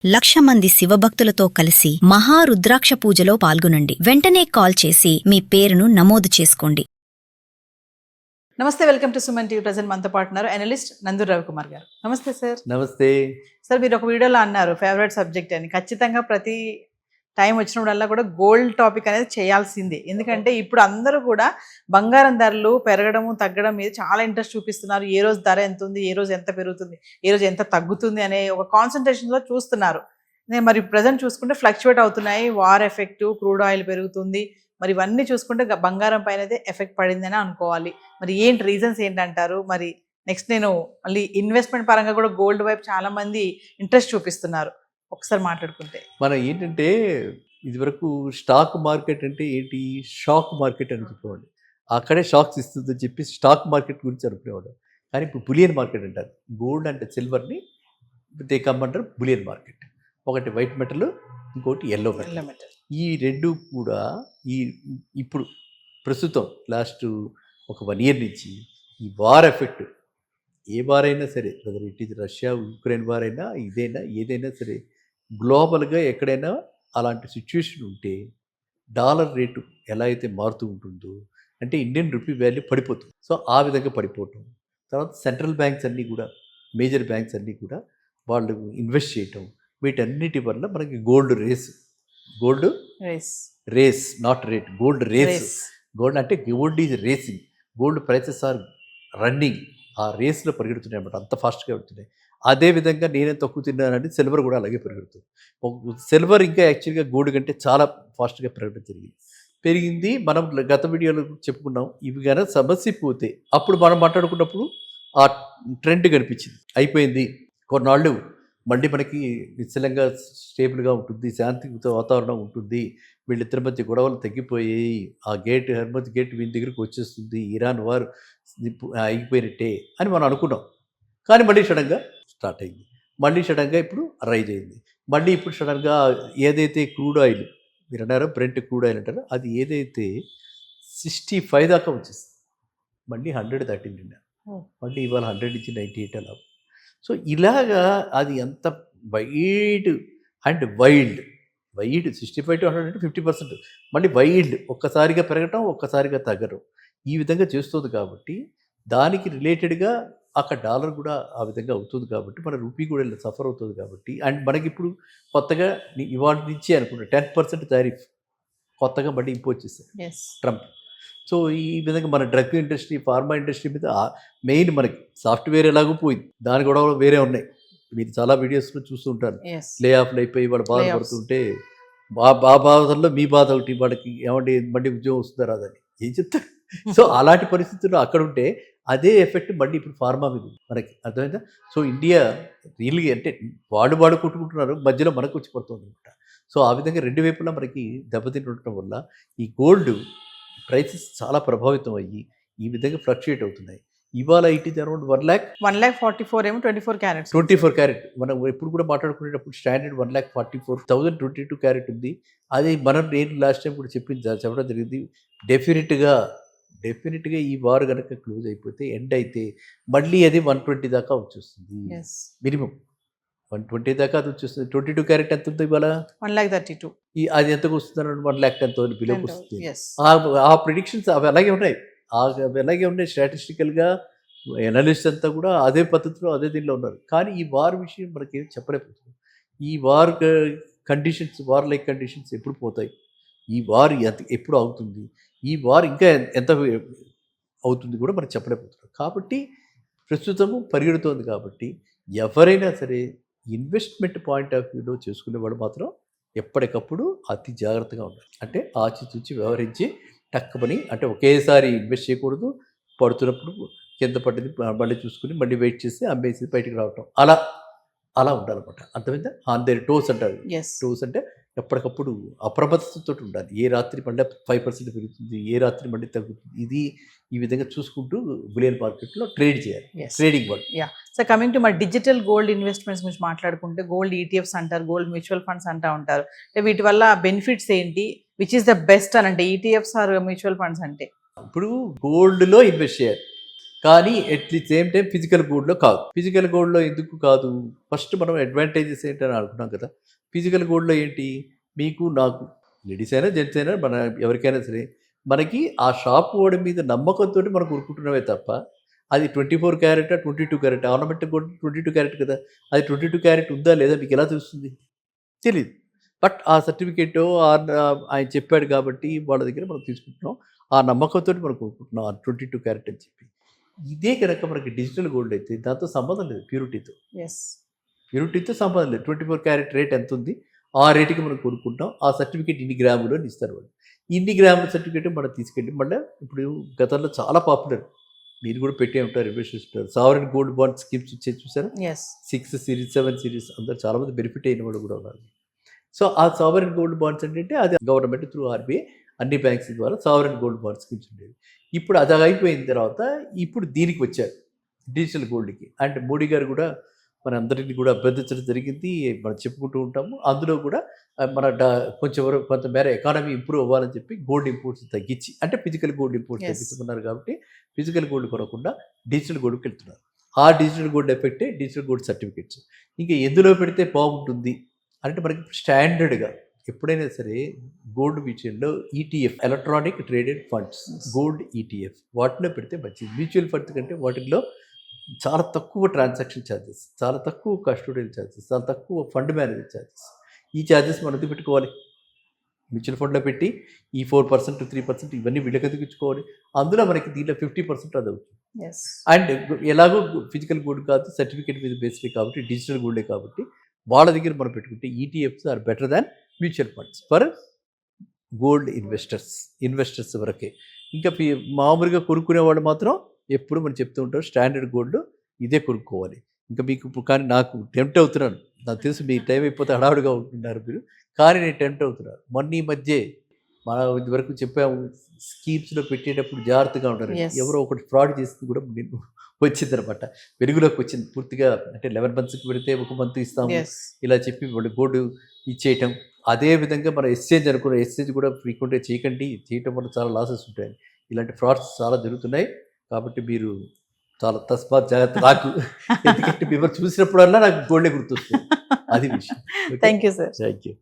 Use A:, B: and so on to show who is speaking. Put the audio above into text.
A: 1,00,000 మంది శివభక్తులతో కలిసి మహారుద్రాక్ష పూజలో పాల్గొనండి. వెంటనే కాల్ చేసి మీ పేరును నమోదు చేసుకోండి.
B: నమస్తే, welcome to Suman TV. Present మనతో పాటు ఉన్నారు అనలిస్ట్ నందూరు రవికుమార్ గారు. నమస్తే సార్.
C: నమస్తే
B: సార్, మీరు ఒక వీడియోలో అన్నారు ఫేవరెట్ సబ్జెక్ట్ అని. ఖచ్చితంగా ప్రతి టైం వచ్చినప్పుడల్లా కూడా గోల్డ్ టాపిక్ అనేది చేయాల్సిందే. ఎందుకంటే ఇప్పుడు అందరూ కూడా బంగారం ధరలు పెరగడము తగ్గడం మీద చాలా ఇంట్రెస్ట్ చూపిస్తున్నారు. ఏ రోజు ధర ఎంత ఉంది, ఏ రోజు ఎంత పెరుగుతుంది, ఏ రోజు ఎంత తగ్గుతుంది అనే ఒక కాన్సన్ట్రేషన్లో చూస్తున్నారు. మరి ప్రజెంట్ చూసుకుంటే ఫ్లక్చువేట్ అవుతున్నాయి. వార్ ఎఫెక్ట్, క్రూడ్ ఆయిల్ పెరుగుతుంది. మరి ఇవన్నీ చూసుకుంటే బంగారం పైన అయితే ఎఫెక్ట్ పడిందని అనుకోవాలి. మరి ఏంటి రీజన్స్ ఏంటంటారు? మరి నెక్స్ట్ నేను మళ్ళీ ఇన్వెస్ట్మెంట్ పరంగా కూడా గోల్డ్ వైపు చాలా మంది ఇంట్రెస్ట్ చూపిస్తున్నారు. ఒకసారి మాట్లాడుకుంటే
C: మనం ఏంటంటే ఇదివరకు స్టాక్ మార్కెట్ అంటే ఏంటి, షాక్ మార్కెట్ అని చెప్పేవాడు. అక్కడే షాక్స్ ఇస్తుందని చెప్పి స్టాక్ మార్కెట్ గురించి అనుకునేవాడు. కానీ ఇప్పుడు బులియన్ మార్కెట్ అంటారు. గోల్డ్ అంటే సిల్వర్ని కమ్మంటారు బులియన్ మార్కెట్. ఒకటి వైట్ మెటల్, ఇంకోటి ఎల్లో మెటల్. ఈ రెండు కూడా ఇప్పుడు ప్రస్తుతం లాస్ట్ ఒక 1 year నుంచి ఈ వార్ ఎఫెక్ట్, ఏ వార్ అయినా సరే, whether it is Russia Ukraine war అయినా ఏదైనా సరే, గ్లోబల్గా ఎక్కడైనా అలాంటి సిచ్యువేషన్ ఉంటే డాలర్ రేటు ఎలా అయితే మారుతూ ఉంటుందో, అంటే ఇండియన్ రూపీ వాల్యూ పడిపోతుంది. సో ఆ విధంగా పడిపోవటం, తర్వాత సెంట్రల్ బ్యాంక్స్ అన్నీ కూడా, మేజర్ బ్యాంక్స్ అన్నీ కూడా వాళ్ళు ఇన్వెస్ట్ చేయటం, వీటన్నిటి వల్ల మనకి gold race not rate, gold race. Gold అంటే gold is racing, gold prices are running. ఆ రేస్లో పరిగెడుతున్నాయి అన్నమాట, అంత ఫాస్ట్గా పెడుతున్నాయి. అదేవిధంగా నేనే తక్కువ తిన్నానంటే సిల్వర్ కూడా అలాగే పెరుగుతుంది. సిల్వర్ ఇంకా యాక్చువల్గా గోల్డ్ కంటే చాలా ఫాస్ట్గా పెరగడం పెరిగింది. మనం గత వీడియోలో చెప్పుకున్నాం. ఇవి కనుక సమస్య పోతే అప్పుడు మనం మాట్లాడుకున్నప్పుడు ఆ ట్రెండ్ కనిపించింది. అయిపోయింది, కొన్నాళ్ళు మళ్ళీ మనకి నిశ్చలంగా స్టేబుల్గా ఉంటుంది, శాంతియుత వాతావరణం ఉంటుంది, వీళ్ళిద్దరి మధ్య గొడవలు తగ్గిపోయాయి, ఆ హర్మజ్ గేట్ వీళ్ళ దగ్గరికి వచ్చేస్తుంది, ఇరాన్ వార్ అయిపోయినట్టే అని మనం అనుకున్నాం. కానీ మళ్ళీ సడన్గా స్టార్ట్ అయింది. మళ్ళీ సడన్గా ఇప్పుడు రైజ్ అయింది. మళ్ళీ ఇప్పుడు సడన్గా ఏదైతే క్రూడ్ ఆయిల్ మీరు అన్నారో, బ్రెంట్ క్రూడ్ ఆయిల్ అంటారో, అది ఏదైతే 65 దాకా వచ్చేస్తుంది, మళ్ళీ 100 దాటింది. మళ్ళీ ఇవాళ 100 నుంచి 98 అలా. సో ఇలాగా అది ఎంత వైడ్ అండ్ వైల్డ్ 65 to 100 అంటే 50%. మళ్ళీ వైల్డ్ ఒక్కసారిగా పెరగటం, ఒక్కసారిగా తగ్గడం, ఈ విధంగా చేస్తుంది. కాబట్టి దానికి రిలేటెడ్గా అక్కడ డాలర్ కూడా ఆ విధంగా అవుతుంది. కాబట్టి మన రూపీ కూడా సఫర్ అవుతుంది. కాబట్టి అండ్ మనకి ఇప్పుడు కొత్తగా ఇవాళ నుంచి అనుకుంటా 10% టారిఫ్ కొత్తగా మళ్ళీ ఇంపోజ్ చేశారు ట్రంప్. సో ఈ విధంగా మన డ్రగ్ ఇండస్ట్రీ, ఫార్మా ఇండస్ట్రీ మీద మెయిన్ మనకి సాఫ్ట్వేర్ ఎలాగో పోయింది, దాని కూడా వేరే ఉన్నాయి. మీరు చాలా వీడియోస్లో చూస్తుంటారు, లే ఆఫ్లు అయిపోయి వాళ్ళు బాధపడుతుంటే ఆ బాధల్లో మీ బాధ ఒకటి, వాళ్ళకి ఏమంటే మళ్ళీ ఉద్యోగం వస్తుందా రాదని ఏం చెప్తారు. సో అలాంటి పరిస్థితుల్లో అక్కడ ఉంటే అదే ఎఫెక్ట్ మళ్ళీ ఇప్పుడు ఫార్మా మీద మనకి అర్థమైందా. సో ఇండియా రియల్గా అంటే వాళ్ళు కొట్టుకుంటున్నారు, మధ్యలో మనకు వచ్చి పడుతుంది అనమాట. సో ఆ విధంగా రెండు వైపులా మనకి దెబ్బతింటుండటం వల్ల ఈ గోల్డ్ ప్రైసెస్ చాలా ప్రభావితం అయ్యి ఈ విధంగా ఫ్లక్చుయేట్ అవుతున్నాయి. ఇవాళ ఇట్ ఈస్ అరౌండ్
B: 1,44 ఏమో 24 క్యారెట్.
C: మనం ఎప్పుడు కూడా మాట్లాడుకునేటప్పుడు స్టాండర్డ్ 1,44,000 22 క్యారెట్ ఉంది. అది నేను లాస్ట్ టైం కూడా చెప్పడం జరిగింది. డెఫినెట్గా ఈ వార్ కనుక క్లోజ్ అయిపోతే, ఎండ్ అయితే మళ్ళీ అది 120 దాకా వచ్చేస్తుంది. మినిమం 120 దాకా అది వచ్చేస్తుంది. 22 క్యారెట్ ఎంత ఉంది ఇవాళ?
B: 1,32.
C: అది ఎంతకు వస్తుంది? 1,10,10 బిలోకి వస్తుంది. ఆ ప్రిడిక్షన్స్ అవి అలాగే ఉన్నాయి. స్టాటిస్టికల్గా ఎనలిస్ట్ అంతా కూడా అదే పద్ధతిలో అదే దీనిలో ఉన్నారు. కానీ ఈ వార్ విషయం మనకేం చెప్పలేకపోతుంది. ఈ వార్ లైక్ కండిషన్స్ ఎప్పుడు పోతాయి, ఈ వార్ ఎప్పుడు అవుతుంది, ఈ వార్ ఇంకా ఎంత అవుతుంది కూడా మనం చెప్పలేకపోతున్నాం. కాబట్టి ప్రస్తుతము పరిగెడుతోంది. కాబట్టి ఎవరైనా సరే ఇన్వెస్ట్మెంట్ పాయింట్ ఆఫ్ వ్యూలో చేసుకునేవాడు మాత్రం ఎప్పటికప్పుడు అతి జాగ్రత్తగా ఉండాలి. అంటే ఆచితూచి వ్యవహరించి టక్కమని, అంటే ఒకేసారి ఇన్వెస్ట్ చేయకూడదు. పడుతున్నప్పుడు కింద పడ్డది మళ్ళీ చూసుకుని మళ్ళీ వెయిట్ చేసి అమ్మేసి బయటకు రావటం, అలా ఉండాలన్నమాట. అర్థమైందా? ఆన్ దేర్ టోస్ అంటారు. టోస్ అంటే ఎప్పటికప్పుడు అప్రమత్తతో ఉండాలి. ఏ రాత్రి మళ్ళీ 5% పెరుగుతుంది, ఏ రాత్రి మళ్ళీ తగ్గుతుంది, ఇది ఈ విధంగా చూసుకుంటూ బులియన్ మార్కెట్లో ట్రేడ్ చేయాలి. Trading world.
B: So coming to మా డిజిటల్ గోల్డ్ ఇన్వెస్ట్మెంట్స్ గురించి మాట్లాడుకుంటే, గోల్డ్ ఈటీఎఫ్స్ అంటారు, గోల్డ్ మ్యూచువల్ ఫండ్స్ అంటూ ఉంటారు. వీటి వల్ల బెనిఫిట్స్ ఏంటి, విచ్ ఈస్ ద బెస్ట్ అని అంటే ఈటీఎఫ్స్ ఆర్ మ్యూచువల్ ఫండ్స్ అంటే?
C: ఇప్పుడు గోల్డ్లో ఇన్వెస్ట్ చేయాలి. కానీ at the same time physical గోల్డ్లో కాదు. ఫిజికల్ గోల్డ్లో ఎందుకు కాదు? ఫస్ట్ మనం అడ్వాంటేజెస్ ఏంటని అనుకున్నాం కదా. ఫిజికల్ గోల్డ్లో ఏంటి, మీకు నాకు లేడీస్ అయినా జెంట్స్ అయినా మన ఎవరికైనా సరే మనకి ఆ షాప్ వాడి మీద నమ్మకంతో మనం కొనుక్కుంటున్నవే తప్ప అది 24 carrot 22 carrot ornament gold 22 carrot కదా, అది 22 క్యారెట్ ఉందా లేదా మీకు ఎలా తెలుస్తుంది? తెలియదు. బట్ ఆ సర్టిఫికేట్ ఆయన చెప్పాడు కాబట్టి వాళ్ళ దగ్గర మనం తీసుకుంటున్నాం, ఆ నమ్మకంతో మనం కొనుక్కుంటున్నాం ఆ 22 క్యారెట్ అని చెప్పి. ఇదే కనుక మనకి డిజిటల్ గోల్డ్ అయితే దాంతో సంబంధం లేదు, ప్యూరిటీతో సంబంధం లేదు. 24 క్యారెట్ రేట్ ఎంత ఉంది ఆ రేటుకి మనం కొనుక్కుంటాం, ఆ సర్టిఫికేట్ ఇన్ని గ్రాములు అని ఇస్తారు వాళ్ళు. ఇన్ని గ్రాముల సర్టిఫికేట్ మనం తీసుకెళ్ళి మళ్ళీ ఇప్పుడు గతంలో చాలా పాపులర్, మీరు కూడా పెట్టే ఉంటారు, ఇన్వెస్టర్స్ ఉంటారు, సావరెన్ గోల్డ్ బాండ్ స్కీమ్స్ వచ్చే చూసారా, 6 సిరీస్ 7 సిరీస్ అందరు చాలామంది బెనిఫిట్ అయిన వాళ్ళు కూడా ఉన్నారు. సో ఆ సావరెన్ గోల్డ్ బాండ్స్ అంటే అది గవర్నమెంట్ త్రూ ఆర్బీఐ అన్ని బ్యాంక్స్ ద్వారా సావరెన్ గోల్డ్ బాండ్ స్కీమ్స్ ఉండేవి. ఇప్పుడు అది అయిపోయిన తర్వాత ఇప్పుడు దీనికి వచ్చారు డిజిటల్ గోల్డ్కి. అండ్ మోడీ గారు కూడా మన అందరినీ కూడా అభ్యర్థించడం జరిగింది, మనం చెప్పుకుంటూ ఉంటాము. అందులో కూడా మన కొంతమేర ఎకానమీ ఇంప్రూవ్ అవ్వాలని చెప్పి గోల్డ్ ఇంపోర్ట్స్ తగ్గించి, అంటే ఫిజికల్ గోల్డ్ ఇంపోర్ట్స్ తగ్గించుకున్నారు కాబట్టి ఫిజికల్ గోల్డ్ కొనకుండా డిజిటల్ గోల్డ్కి వెళ్తున్నారు. ఆ డిజిటల్ గోల్డ్ ఎఫెక్టే డిజిటల్ గోల్డ్ సర్టిఫికేట్స్. ఇంకా ఎందులో పెడితే బాగుంటుంది అంటే మనకి స్టాండర్డ్గా ఎప్పుడైనా సరే గోల్డ్ విషయంలో ETF, electronic traded funds, gold ETF వాటిలో పెడితే మంచిది. మ్యూచువల్ ఫండ్స్ కంటే వాటిల్లో చాలా తక్కువ ట్రాన్సాక్షన్ ఛార్జెస్, చాలా తక్కువ కస్టోడియల్ ఛార్జెస్, చాలా తక్కువ ఫండ్ మేనేజర్ ఛార్జెస్. ఈ ఛార్జెస్ మనం ఎందుకు పెట్టుకోవాలి? మ్యూచువల్ ఫండ్లో పెట్టి ఈ 4% 3% ఇవన్నీ విడకదిగించుకోవాలి. అందులో మనకి దీంట్లో 50% అది అవుతుంది. అండ్ ఎలాగో ఫిజికల్ గోల్డ్ కాదు, సర్టిఫికేట్ మీద బేస్డ్ కాబట్టి డిజిటల్ గోల్డే కాబట్టి వాళ్ళ దగ్గర మనం పెట్టుకుంటే ETFs are better than mutual funds for gold investors వరకే. ఇంకా మామూలుగా కొనుక్కునే వాళ్ళు మాత్రం ఎప్పుడు మనం చెప్తూ ఉంటారు స్టాండర్డ్ గోల్డ్ ఇదే కొనుక్కోవాలి. ఇంకా మీకు కానీ నాకు టెంప్ట్ అవుతున్నాను, నాకు తెలుసు మీ టైం అయిపోతే హడావుడిగా ఉంటున్నారు మీరు, కానీ నేను టెంప్ట్ అవుతున్నాను. మొన్న ఈ మధ్య మనం ఇదివరకు చెప్పాము స్కీమ్స్లో పెట్టేటప్పుడు జాగ్రత్తగా ఉంటారు, ఎవరో ఒకటి ఫ్రాడ్ చేసింది కూడా నేను వచ్చిందనమాట, వెలుగులోకి వచ్చింది పూర్తిగా. అంటే 11 monthsకి పెడితే 1 month ఇస్తాము ఇలా చెప్పి వాళ్ళు గోల్డ్ ఇచ్చేయటం. అదే విధంగా మన ఎక్స్చేంజ్ అనుకున్న ఎక్స్చేంజ్ కూడా ఫ్రీక్వెంట్గా చేయటం వల్ల చాలా లాసెస్ ఉంటాయి. ఇలాంటి ఫ్రాడ్స్ చాలా జరుగుతున్నాయి కాబట్టి మీరు చాలా తస్మాత్ జాగ్రత్త. నాకు ఎందుకంటే మిమ్మల్ని చూసినప్పుడల్లా నాకు గోల్డే గుర్తొస్తుంది, అది విషయం.
B: Thank you sir.
C: Thank you.